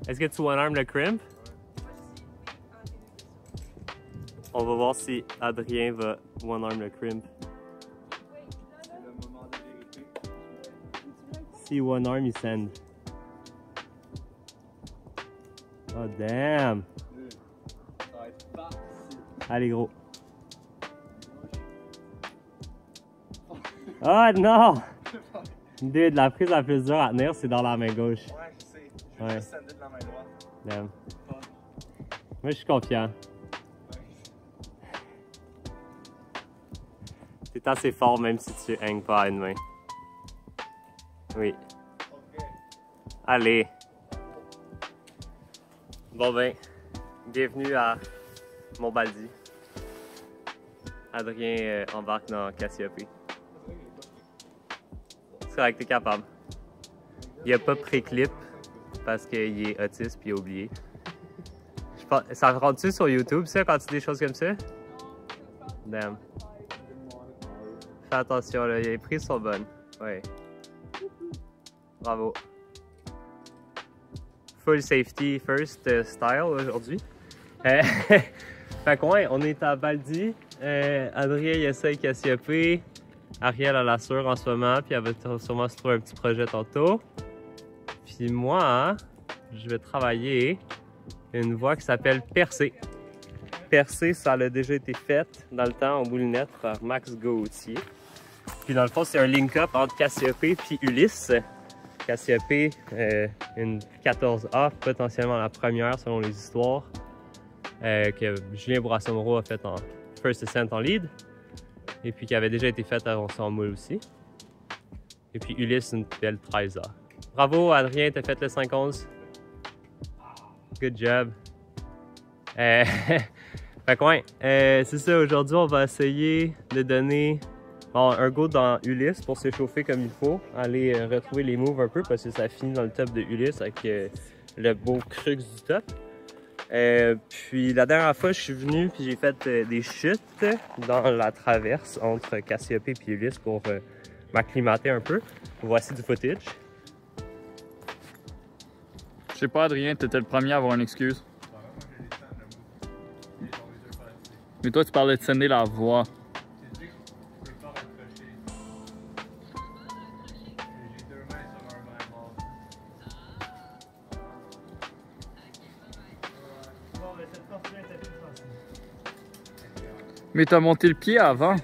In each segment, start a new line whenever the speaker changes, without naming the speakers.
Est-ce que tu one-arm le crimp? On va voir si Adrien va one-arm le crimp. Si one-arm, il send. Oh damn! Allez gros. Oh non! Dude, la prise la plus dure à tenir, c'est dans la main gauche.
Ouais, je sais. Je vais juste sender de la main droite.
Damn. Moi, je suis confiant. T'es assez fort même si tu hangs pas à une main. Oui.
Ok.
Allez. Bon ben, bienvenue à Montbaldi. Adrien embarque dans Cassiope. C'est correct, t'es capable. Il a pas pré-clip parce qu'il est autiste puis il a oublié. Ça rentre-tu sur YouTube ça quand tu dis des choses comme ça? Damn. Fais attention là, les prises sont bonnes. Ouais. Bravo. Full safety first style aujourd'hui. Fait que ouais, on est à Baldi. Adrien il essaye Cassiope. Ariel a la sûre en ce moment, puis elle va sûrement se trouver un petit projet tantôt. Puis moi, je vais travailler une voie qui s'appelle Percé. Percé, ça a déjà été fait dans le temps en moulinette par Max Gauthier. Puis dans le fond, c'est un link-up entre Cassiope et Ulysse. Cassiope, une 14A, potentiellement la première selon les histoires, que Julien Bourassa-Moreau a fait en First Ascent en lead. Et puis qui avait déjà été faite avant ça en moule aussi. Et puis Ulysse, une belle 13A. Bravo Adrien, t'as fait le 5-11. Good job. Fait que ouais, c'est ça, aujourd'hui on va essayer de donner un go dans Ulysse pour s'échauffer comme il faut. Aller retrouver les moves un peu parce que ça finit dans le top de Ulysse avec le beau crux du top. Puis la dernière fois, je suis venu puis j'ai fait des chutes dans la traverse entre Cassiope et Ulysse pour m'acclimater un peu. Voici du footage.
Je sais pas, Adrien, t'étais le premier à avoir une excuse. Mais toi, tu parlais de sender la voix. Mais t'as monté le pied avant.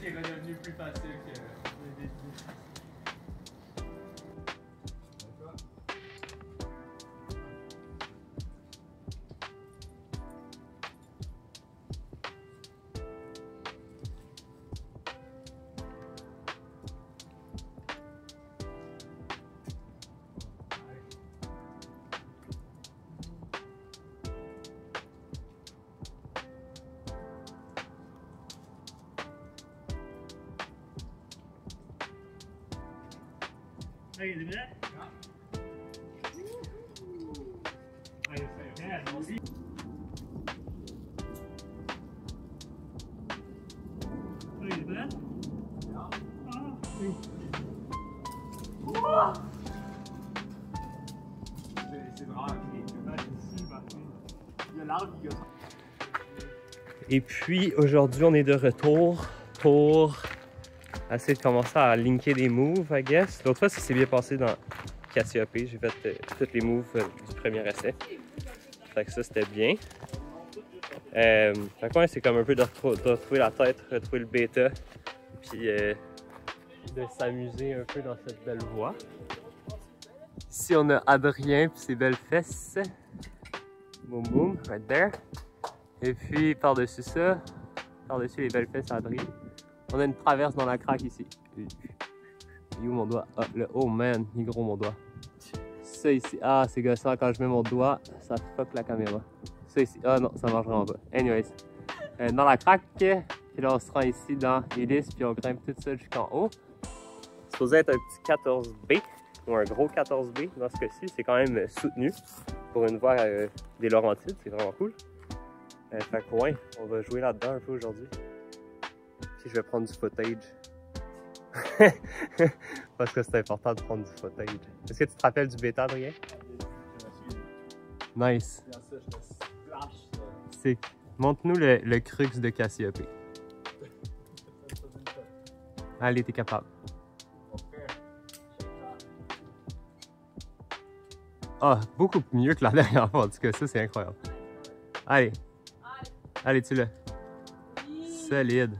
Et puis aujourd'hui, on est de retour pour essayer de commencer à linker des moves, I guess. L'autre fois, ça s'est bien passé dans Cassiope. J'ai fait tous les moves du premier essai. Fait que ça, c'était bien. Fait que ouais, c'est comme un peu de retrouver la tête, retrouver le bêta, puis de s'amuser un peu dans cette belle voie. Ici, on a Adrien puis ses belles fesses. Boum boum, right there. Et puis, par-dessus ça, par-dessus les belles fesses à Adrien, on a une traverse dans la craque ici. Il est où mon doigt? Ah, le oh man, il est gros mon doigt. Ça ici, ah, c'est gossant, quand je mets mon doigt, ça fuck la caméra. Ça ici, ah non, ça marche vraiment pas. Anyways, dans la craque, puis là on se rend ici dans Ulysse, puis on grimpe tout ça jusqu'en haut. C'est supposé être un petit 14B, ou un gros 14B dans ce cas-ci. C'est quand même soutenu pour une voie des Laurentides, c'est vraiment cool. Fait que ouais, on va jouer là-dedans un peu aujourd'hui. Puis je vais prendre du footage. Parce que c'est important de prendre du footage. Est-ce que tu te rappelles du bêta, Adrien? Nice.
Puis ensuite, je me splash.
C'est... Montre-nous le crux de Cassiopée. Allez, t'es capable. Ah, beaucoup mieux que la dernière fois, en tout cas, ça c'est incroyable. Allez. Allez, tu l'as. Solide.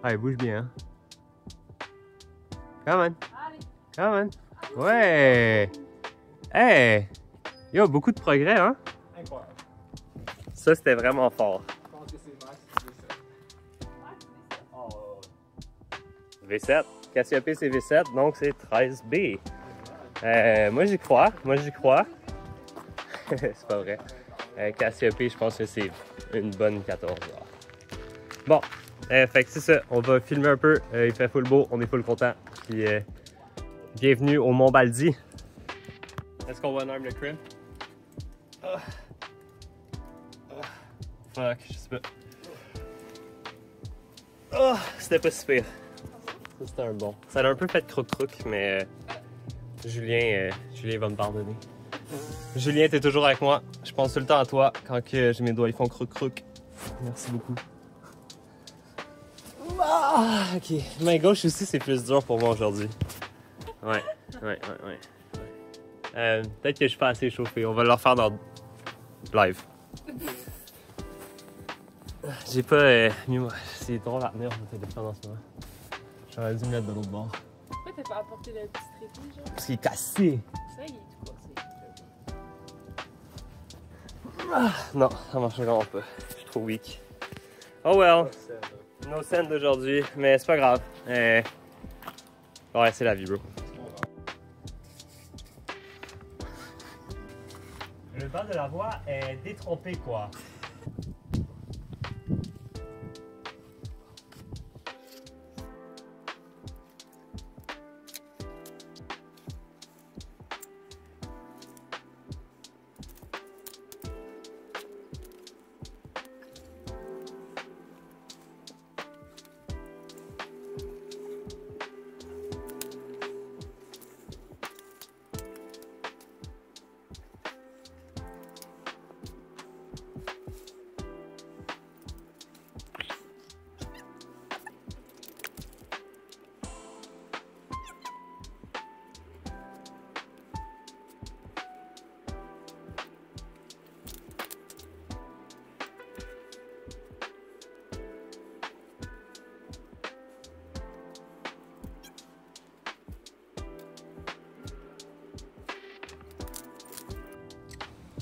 Allez, bouge bien. Hein? Come on. Come on. Ouais. Hey. Yo, beaucoup de progrès, hein?
Incroyable.
Ça, c'était vraiment fort.
Je pense que c'est max V7.
V7. Cassiopée, c'est V7, donc c'est 13B. Moi, j'y crois. C'est pas vrai. Cassiopée, je pense que c'est une bonne 14. Bon, fait que c'est ça. On va filmer un peu. Il fait full beau, on est full content. Puis, bienvenue au Mont Baldi. Est-ce qu'on one arm le crimp? Fuck, je sais pas. Oh, c'était pas si pire. Ça, c'était un bon. Ça a un peu fait croc-croc, mais Julien va me pardonner. Julien, t'es toujours avec moi. Je pense tout le temps à toi quand que j'ai mes doigts ils font croc-croc. Merci beaucoup. Ah, ok. Main gauche aussi, c'est plus dur pour moi aujourd'hui. Ouais. Peut-être que je suis pas assez chauffé. On va le refaire dans live. J'ai pas mis moi. C'est drôle à tenir mon téléphone en ce moment. J'aurais dû me mettre de l'autre bord.
Pourquoi t'as pas apporté le petit trépied, genre?
Parce qu'il est cassé.
Ça, il est tout cassé.
Ah, non, ça marche vraiment pas. Je suis trop weak. Oh well. No scène d'aujourd'hui, mais c'est pas grave. Ouais, c'est la vie, bro. Le bas de la voix est détrompé, quoi.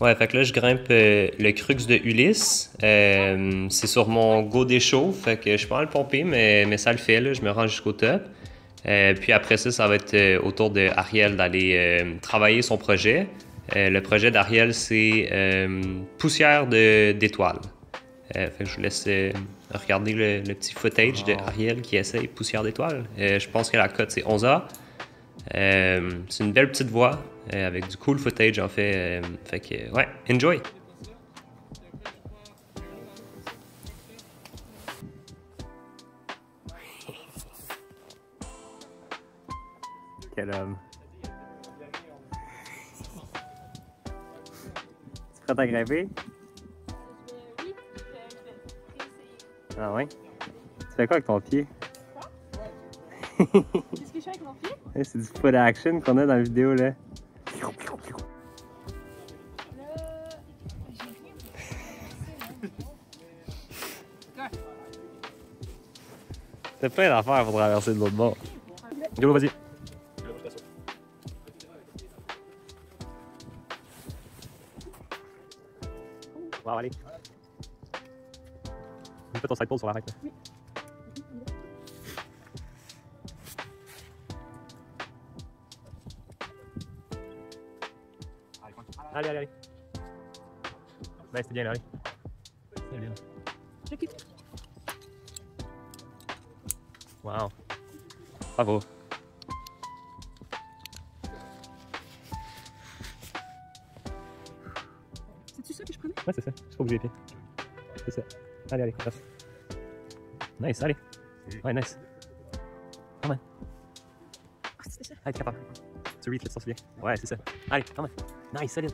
Ouais, fait que là, je grimpe le crux de Ulysse. C'est sur mon go des shows, fait que je suis pas mal pompé, mais ça le fait, là, je me rends jusqu'au top. Puis après ça, ça va être au tour de Ariel d'aller travailler son projet. Le projet d'Ariel, c'est poussière d'étoiles. Fait que je vous laisse regarder le petit footage de Ariel qui essaye poussière d'étoiles. Je pense que la cote, c'est 11A. C'est une belle petite voix avec du cool footage en fait. Fait que ouais, enjoy! Quel homme! Tu es prêt à grimper?
Oui,
Ah ouais? Tu fais quoi avec ton pied?
qu'est-ce que je fais avec mon pied?
C'est du foot action qu'on a dans la vidéo là. T'as plein d'affaires pour traverser de l'autre bord. Go, vas-y. Wow, allez. Fais ton side pole sur la raque.
Oui.
Allez, allez, allez. Ben, c'est bien là, allez. C'est bien.
J'occupe.
Wow. Bravo.
C'est-tu ça que je prenais?
Ouais, c'est ça. Je faut bouger les pieds. C'est ça. Allez, allez, passe. Nice, allez. Ouais, nice. Come on.
Ah, c'était ça.
Allez, t'es capable. Tu reflètes sur ce pied. Ouais, c'est ça. Allez, come on. Nice, solide.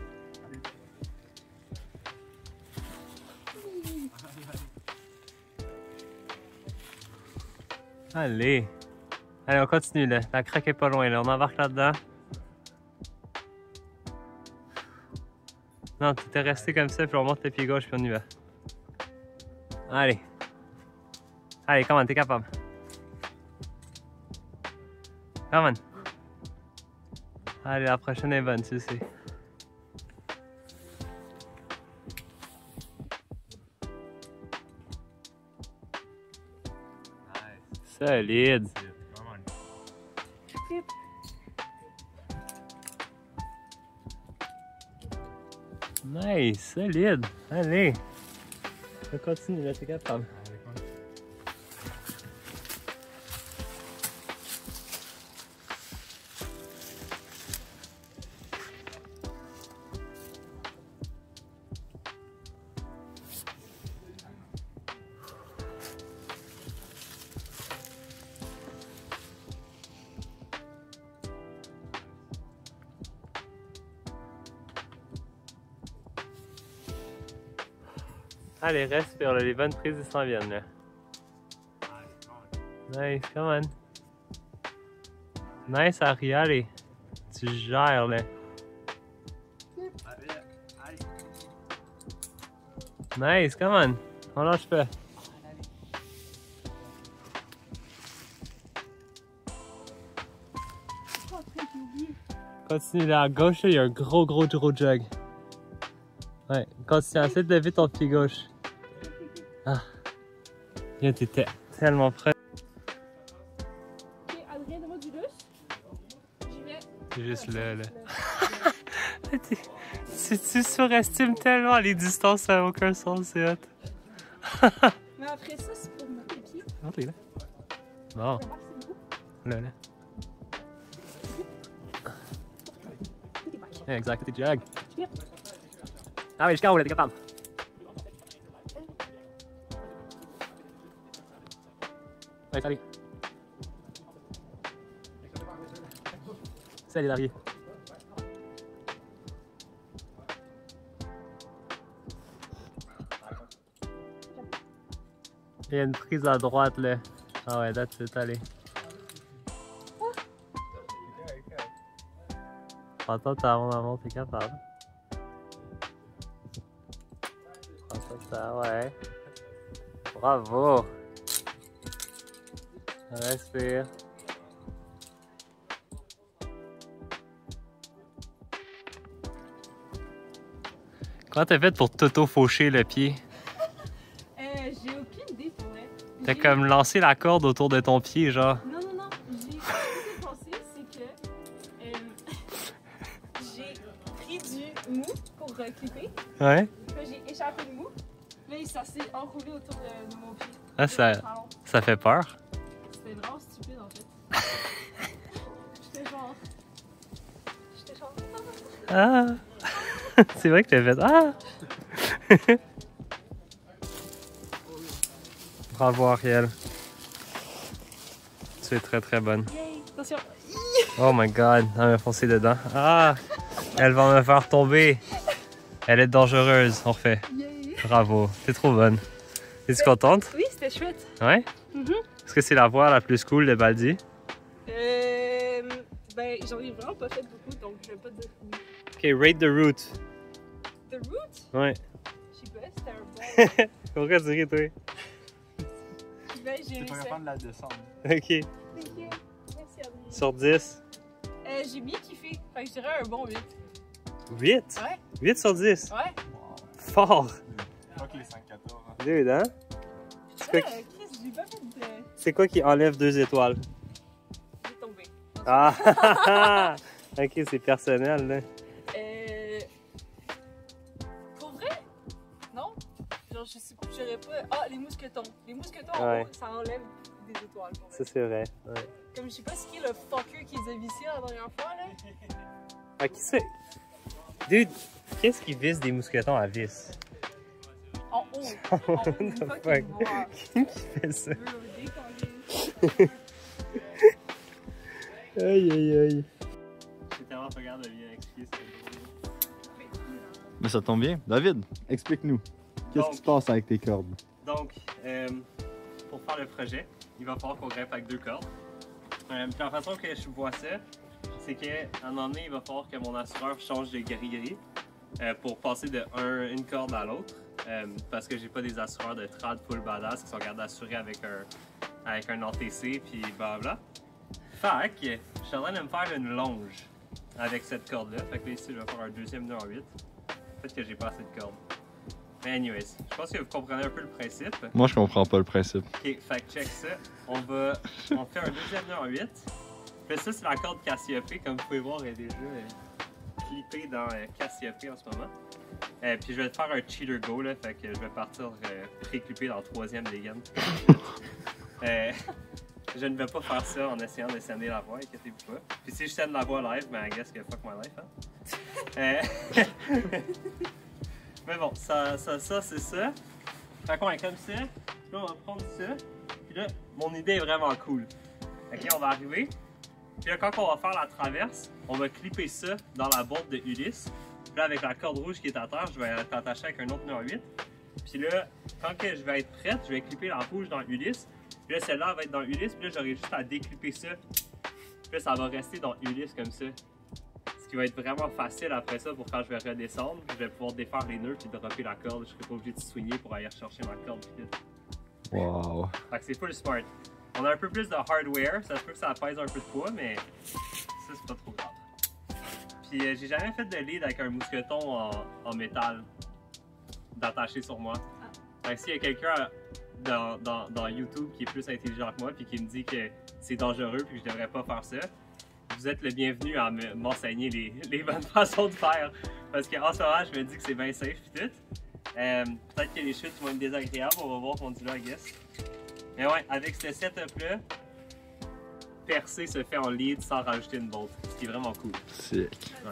Allez. Allez, on continue là. La craque est pas loin là. On embarque là-dedans. Non, tu t'es resté comme ça, puis on monte le pied gauche, puis on y va. Allez. Allez, come on, t'es capable. Come on. Allez, la prochaine est bonne, tu sais. Solide. Nice, solide. Allez. On continue, là, t'es capable. Allez, respire, là, les bonnes prises ils s'en viennent là. Nice, come on. Nice, Harry, allez. Tu gères là. Nice, come on. On lâche pas. Continue là à gauche, là, il y a un gros jog. Ouais, continue, essaie de lever ton pied gauche. Ah, bien, t'étais tellement prêt.
Ok, Adrien, donne-moi du lousse. J'y vais.
C'est juste là. Tu surestimes tellement les distances, ça n'a aucun sens, c'est hot.
Mais après ça, c'est pour mettre les pieds.
Non, t'es là. Bon,
Je vais voir si c'est beau.
là.
Tout est back.
Yeah, exact, t'es jog.
Viens.
Ah oui, jusqu'à où là, t'es capable. Ouais, salut. Salut, Larry. Il y a une prise à droite là. Ah ouais, that's it, allez. Prends-toi ta ronde avant, t'es capable. Prends-toi ça, ouais. Bravo. Respire. Comment t'as fait pour t'auto-faucher le pied?
J'ai aucune idée pour vrai.
T'as comme lancé la corde autour de ton pied, genre.
Non. Ce que j'ai pensé, c'est que j'ai pris du mou pour clipper.
Ouais?
Puis là, j'ai échappé le mou. Là, ça s'est enroulé autour de mon pied.
Ah, ça fait peur.
C'était vraiment stupide en fait. J'étais genre.
Ah! C'est vrai que t'as fait. Ah! Bravo, Ariel. Tu es très bonne.
Yay! Attention!
Oh my god, elle m'a foncé dedans. Ah! Elle va me faire tomber. Elle est dangereuse, on refait.
Yay!
Bravo, t'es trop bonne. Es-tu contente?
Oui, c'était chouette.
Ouais?
Mhm.
Est-ce que c'est la voie la plus cool de Baldi?
Ben, j'en ai vraiment pas fait beaucoup, donc je vais pas dire oui.
Ok, rate the route.
The route?
Ouais.
Je sais pas, c'était un bon.
Pourquoi tu ris, toi?
Ben, j'ai aimé
pas
ça.
capable de la descendre.
Ok.
Thank you. Merci Adrien.
Sur 10?
J'ai bien kiffé. Fait que je dirais un bon 8.
8?
Ouais.
8 sur 10?
Ouais.
Fort!
Pas que les 5-14. Hein.
Dude, hein?
Chris, j'ai pas fait de.
C'est quoi qui enlève 2 étoiles?
J'ai tombé.
Ah! Ok, c'est personnel, là.
Pour vrai? Non? Genre, je sais pas, j'aurais pas. Ah, les mousquetons. Les mousquetons,
Ouais.
en haut, ça enlève des étoiles. Pour
Ça,
vrai.
c'est vrai. Ouais.
Comme je sais pas ce qui est le fucker qui les a vissés la dernière fois, là.
Ah, qui c'est? Dude, qu'est-ce qui visse des mousquetons à vis?
En haut. En haut,
What
une
the
fucking
fuck?
voie.
Qui fait ça?
Décoller.
Aïe. J'ai tellement pas regardé de bien expliquer ce
Mais ça tombe bien. David, explique-nous. Qu'est-ce qui se passe avec tes cordes?
Donc, pour faire le projet, il va falloir qu'on grimpe avec 2 cordes. Puis la façon que je vois ça, c'est qu'à un moment donné, il va falloir que mon assureur change de gris-gris pour passer de une corde à l'autre. Parce que j'ai pas des assureurs de trad full badass qui sont capables d'assurer avec un ATC puis blablabla. Fait que je suis en train de me faire une longe avec cette corde-là. Fait que là, ici, je vais faire un deuxième nœud en 8. Peut-être que j'ai pas assez de cordes. Mais anyways, je pense que vous comprenez un peu le principe.
Moi, je comprends pas le principe.
Ok, fait que check ça. On fait un deuxième nœud en 8. Puis ça, c'est la corde Cassiope. Comme vous pouvez voir, elle est déjà clippée dans Cassiope en ce moment. Puis je vais te faire un cheater go, là. Fait que je vais partir pré-clipper dans le troisième des gaines. Je ne vais pas faire ça en essayant de scener la voix, inquiétez-vous pas. Puis si je scène la voix live, ben I guess que fuck my life, hein. Mais bon, ça c'est ça. Fait qu'on est comme ça. Là, on va prendre ça. Puis là, mon idée est vraiment cool. Ok, on va arriver. Puis là, quand on va faire la traverse, on va clipper ça dans la boîte de Ulysse. Puis là, avec la corde rouge qui est à terre, je vais t'attacher avec un autre nœud en 8. Puis là, quand que je vais être prête, je vais clipper la rouge dans Ulysse. Puis là, celle-là va être dans Ulysse. Puis là, j'aurai juste à déclipper ça. Puis là, ça va rester dans Ulysse comme ça. Ce qui va être vraiment facile après ça pour quand je vais redescendre. Je vais pouvoir défaire les nœuds puis dropper la corde. Je serai pas obligé de swinguer pour aller chercher ma corde. Puis tout.
Wow.
Fait que c'est full smart. On a un peu plus de hardware. Ça se peut que ça pèse un peu de poids, mais ça, c'est pas trop grave. Puis j'ai jamais fait de lead avec un mousqueton en métal d'attaché sur moi. Fait que s'il y a quelqu'un dans YouTube qui est plus intelligent que moi puis qui me dit que c'est dangereux puis que je devrais pas faire ça, vous êtes le bienvenu à m'enseigner les bonnes façons de faire. Parce qu'en ce moment, je me dis que c'est bien safe et tout. Peut-être qu'il y a des chutes qui vont être désagréables, on va voir rendu là, I guess. Mais ouais, avec ce setup-là, percer se fait en lead sans rajouter une bolt, ce qui est vraiment cool.
Sick.
Ouais.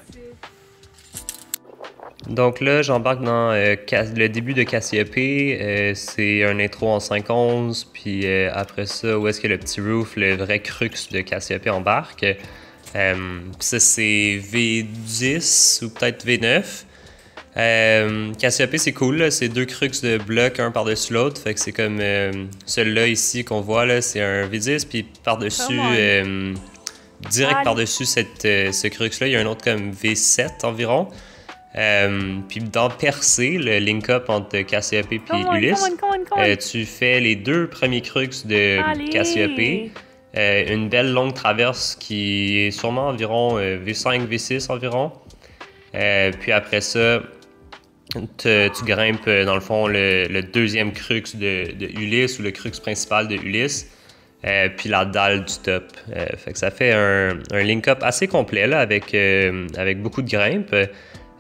Donc là, j'embarque dans le début de Cassiope. C'est un intro en 5/11, puis après ça, où est-ce que le petit roof, le vrai crux de Cassiope embarque. Ça, c'est V10 ou peut-être V9. Cassiope, c'est cool, c'est 2 crux de blocs, un par-dessus l'autre. Fait que c'est comme celui-là ici qu'on voit, là, c'est un V10, puis par-dessus, direct par-dessus ce crux-là, il y a un autre comme V7 environ. Puis dans Percé, le link-up entre Cassiope et Ulysse, tu fais les 2 premiers crux de Cassiope. Une belle longue traverse qui est sûrement environ V5, V6 environ. Puis après ça, tu grimpes dans le fond le deuxième crux de Ulysse ou le crux principal de Ulysse. Puis la dalle du top. Fait que ça fait un link-up assez complet là, avec beaucoup de grimpes.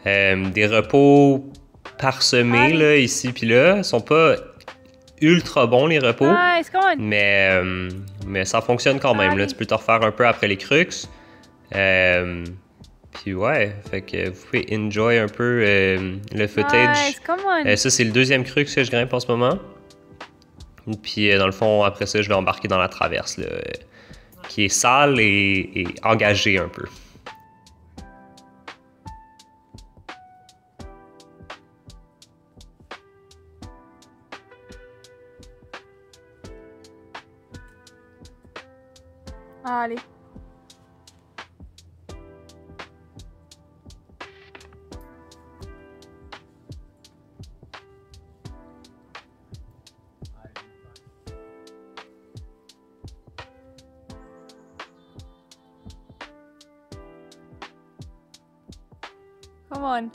Des repos parsemés là, ici puis là. Ils sont pas ultra bons les repos, mais ça fonctionne quand même. Là. Tu peux te refaire un peu après les crux. Puis ouais, fait que vous pouvez enjoy un peu le footage. Ça, c'est le deuxième crux que je grimpe en ce moment. Puis dans le fond, après ça, je vais embarquer dans la traverse là, qui est sale et engagée un peu.
Allez. Come on.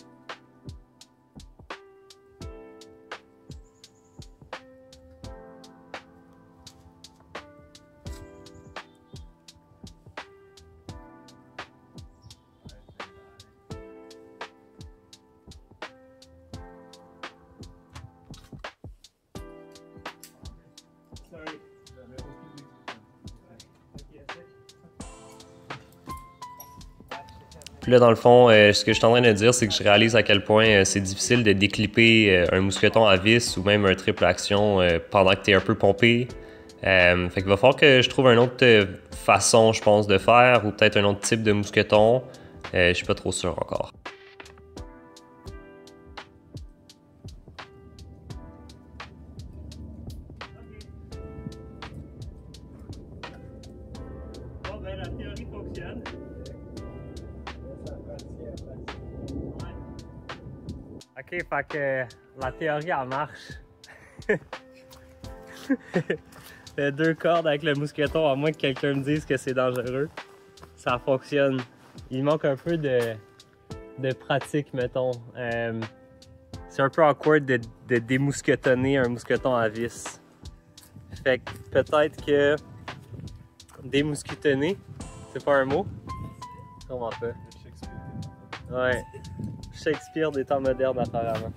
Puis là, dans le fond, ce que je suis en train de dire, c'est que je réalise à quel point c'est difficile de déclipper un mousqueton à vis ou même un triple action pendant que tu es un peu pompé. Fait qu'il va falloir que je trouve une autre façon, je pense, de faire ou peut-être un autre type de mousqueton. Je suis pas trop sûr encore. Ok, fait que la théorie elle marche. 2 cordes avec le mousqueton, à moins que quelqu'un me dise que c'est dangereux. Ça fonctionne. Il manque un peu de pratique, mettons. C'est un peu awkward de démousquetonner un mousqueton à vis. Fait que peut-être que démousquetonner, c'est pas un mot? Comment pas? Ouais. Shakespeare des temps modernes apparemment.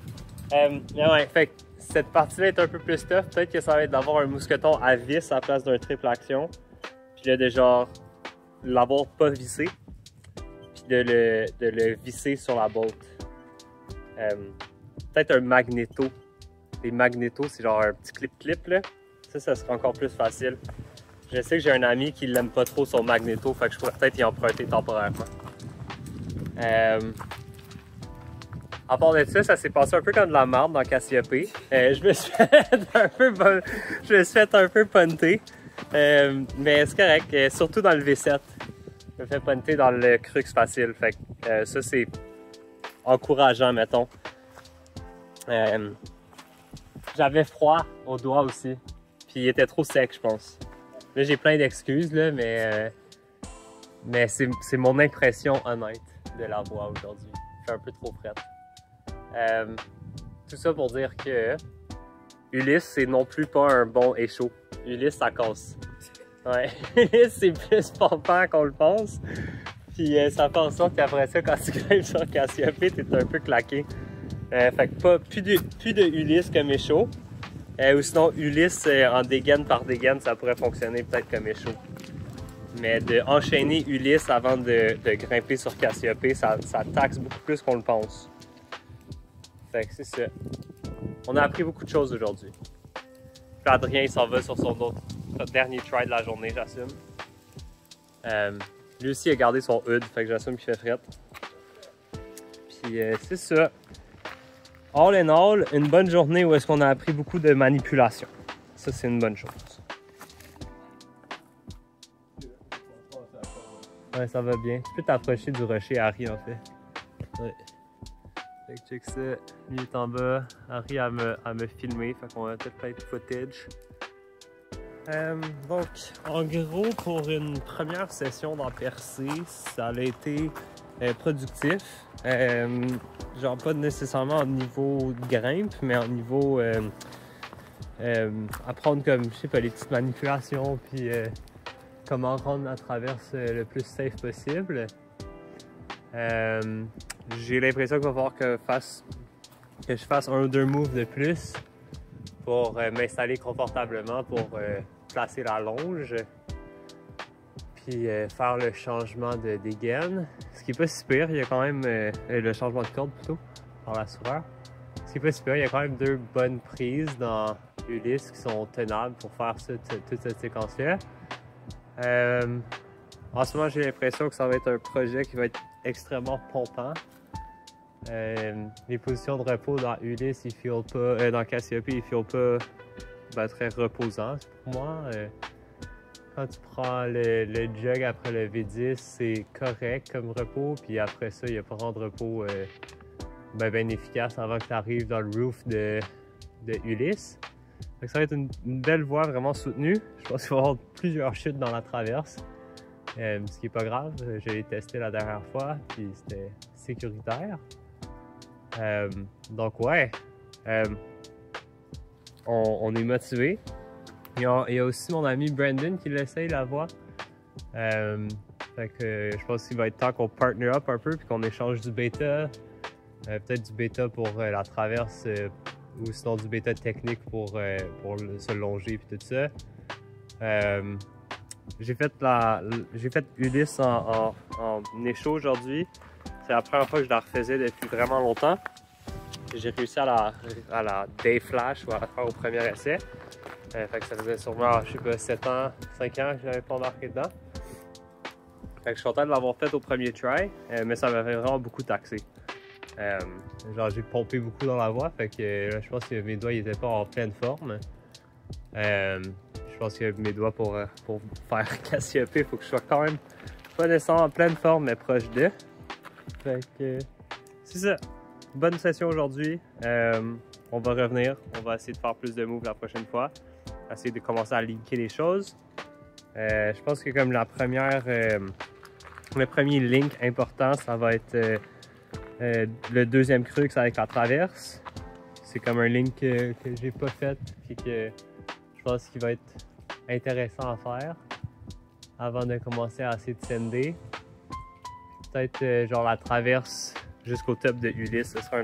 Mais ouais, fait que cette partie-là est un peu plus tough. Peut-être que ça va être d'avoir un mousqueton à vis à la place d'un triple action. Puis là de genre l'avoir pas vissé. Puis de le visser sur la bolt. Peut-être un magnéto. Les magnétos, c'est genre un petit clip-clip là. Ça serait encore plus facile. Je sais que j'ai un ami qui l'aime pas trop son magnéto, fait que je pourrais peut-être y emprunter temporairement. À part de ça s'est passé un peu comme de la merde dans Cassiope. Je me suis fait un peu punter. Mais c'est correct, surtout dans le V7. Je me fais punter dans le crux facile. Fait que ça c'est encourageant, mettons. J'avais froid aux doigts aussi. Puis il était trop sec, je pense. Là j'ai plein d'excuses là, mais c'est mon impression honnête de la voix aujourd'hui. Il fait un peu trop frais. Tout ça pour dire que Ulysse, c'est non plus pas un bon échaud. Ulysse, ça casse. Ouais. Ulysse, c'est plus pompant qu'on le pense. Puis ça fait en sorte qu'après ça, quand tu grimpes sur Cassiope, t'es un peu claqué. Fait que plus de Ulysse comme échaud. Ou sinon, Ulysse en dégaine par dégaine, ça pourrait fonctionner peut-être comme échaud. Mais d'enchaîner Ulysse avant de grimper sur Cassiope, ça taxe beaucoup plus qu'on le pense. Fait que c'est ça. On a appris beaucoup de choses aujourd'hui. Puis Adrien, il s'en va sur son dernier try de la journée, j'assume. Lui aussi, il a gardé son HUD, fait que j'assume qu'il fait fret. Puis c'est ça. All in all, une bonne journée où est-ce qu'on a appris beaucoup de manipulation. Ça, c'est une bonne chose. Ouais, ça va bien. Tu peux t'approcher du rocher, Harry, en fait. Ouais. Fait que check ça. Lui est en bas. Harry a me filmer. Fait qu'on a peut-être plein de footage. Donc, en gros, pour une première session dans Percé, ça a été productif. Genre pas nécessairement au niveau grimpe, mais au niveau apprendre comme, je sais pas, les petites manipulations, puis comment rendre la traverse le plus safe possible. J'ai l'impression qu'il va falloir que je fasse 1 ou 2 moves de plus pour m'installer confortablement, pour placer la longe, puis faire le changement de dégaine. Ce qui est pas si pire, il y a quand même le changement de corde plutôt, par la soureur. Ce qui est pas si pire, il y a quand même 2 bonnes prises dans Ulysse qui sont tenables pour faire toute cette séquence-là. En ce moment, j'ai l'impression que ça va être un projet qui va être extrêmement pompant. Les positions de repos dans Ulysse, ils feel pas, dans Cassiope, ils feel pas très reposants pour moi. Quand tu prends le jog après le V10, c'est correct comme repos, puis après ça, il n'y a pas vraiment de repos bien efficace avant que tu arrives dans le roof de Ulysse. Donc ça va être une belle voie vraiment soutenue. Je pense qu'il va y avoir plusieurs chutes dans la traverse. Ce qui n'est pas grave, je l'ai testé la dernière fois, puis c'était sécuritaire. Donc ouais, on est motivé. Il y a aussi mon ami Brandon qui l'essaye la voie. Fait que je pense qu'il va être temps qu'on partner up un peu puis qu'on échange du bêta. Peut-être du bêta pour la traverse ou sinon du bêta technique pour se longer puis tout ça. J'ai fait Ulysse en échaud aujourd'hui. C'est la première fois que je la refaisais depuis vraiment longtemps. J'ai réussi à la day flash ou à la faire au premier essai. Fait que ça faisait sûrement, je sais pas, 7 ans, 5 ans que je n'avais pas embarqué dedans. Fait que je suis content de l'avoir fait au premier try, mais ça m'avait vraiment beaucoup taxé. Genre j'ai pompé beaucoup dans la voie, fait que là, je pense que mes doigts n'étaient pas en pleine forme. Je pense que mes doigts pour faire Cassiope, il faut que je sois quand même pas nécessairement en pleine forme, mais proche de. Fait que c'est ça. bonne session aujourd'hui. On va revenir. On va essayer de faire plus de moves la prochaine fois. Essayer de commencer à linker les choses. Je pense que comme le premier link important, ça va être le deuxième crux avec la traverse. C'est comme un link que j'ai pas fait et que je pense qu'il va être intéressant à faire avant de commencer à essayer de sender. Peut-être genre la traverse jusqu'au top de Ulysse, ce serait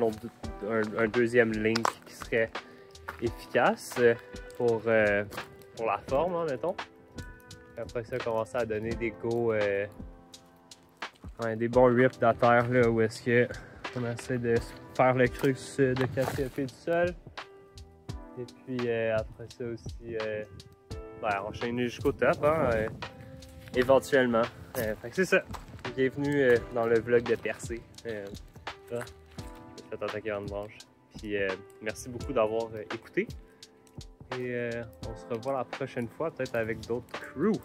un deuxième link qui serait efficace pour la forme, hein, mettons. Après ça, commencer à donner des des bons rips de terre là, où est-ce que on essaie de faire le crux de Cassiope du sol. Et puis après ça aussi, enchaîner jusqu'au top, hein, éventuellement. Fait que c'est ça. Bienvenue dans le vlog de percée. Je vais attaquer en branche. Puis merci beaucoup d'avoir écouté. Et on se revoit la prochaine fois, peut-être avec d'autres crews.